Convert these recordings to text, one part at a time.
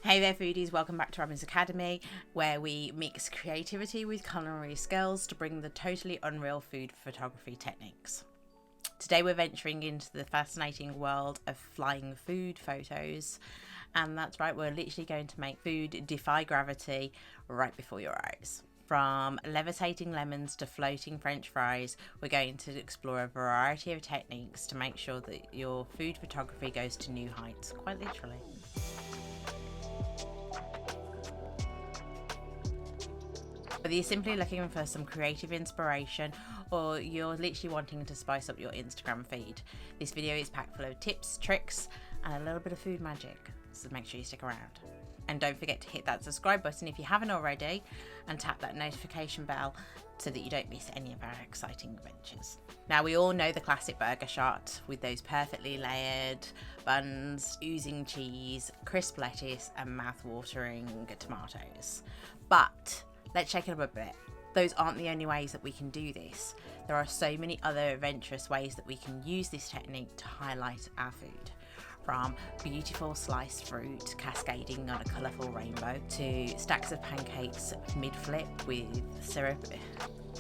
Hey there foodies, welcome back to Robin's Academy, where we mix creativity with culinary skills to bring the totally unreal food photography techniques. Today we're venturing into the fascinating world of flying food photos, and that's right, we're literally going to make food defy gravity right before your eyes. From levitating lemons to floating French fries, we're going to explore a variety of techniques to make sure that your food photography goes to new heights, quite literally. Whether you're simply looking for some creative inspiration or you're literally wanting to spice up your Instagram feed, this video is packed full of tips, tricks, and a little bit of food magic, so make sure you stick around. And don't forget to hit that subscribe button if you haven't already, and tap that notification bell so that you don't miss any of our exciting adventures. Now, we all know the classic burger shot with those perfectly layered buns, oozing cheese, crisp lettuce, and mouth-watering tomatoes. But let's shake it up a bit. Those aren't the only ways that we can do this. There are so many other adventurous ways that we can use this technique to highlight our food. From beautiful sliced fruit cascading on a colourful rainbow to stacks of pancakes mid-flip with syrup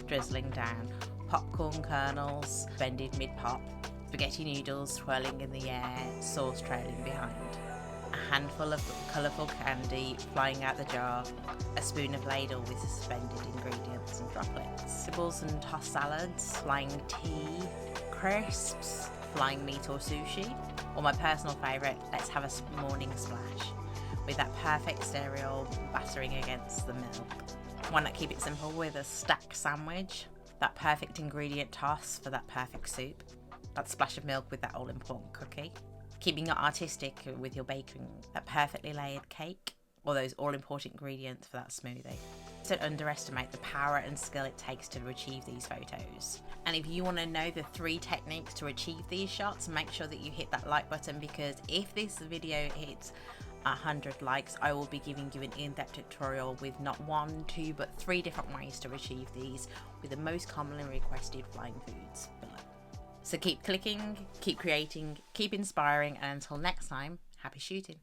drizzling down, popcorn kernels bended mid-pop, spaghetti noodles swirling in the air, sauce trailing behind, a handful of colourful candy flying out the jar, a spoon of ladle with suspended ingredients and droplets, nibbles and tossed salads, flying tea, crisps, flying meat or sushi, or my personal favourite, let's have a morning splash, with that perfect cereal battering against the milk. Why not keep it simple with a stack sandwich, that perfect ingredient toss for that perfect soup, that splash of milk with that all-important cookie, keeping it artistic with your baking, that perfectly layered cake, or those all-important ingredients for that smoothie. Don't underestimate the power and skill it takes to achieve these photos. And if you want to know the 3 techniques to achieve these shots, make sure that you hit that like button, because if this video hits 100 likes, I will be giving you an in-depth tutorial with not 1, 2, but 3 different ways to achieve these with the most commonly requested flying foods below. So keep clicking, keep creating, keep inspiring, and until next time, happy shooting.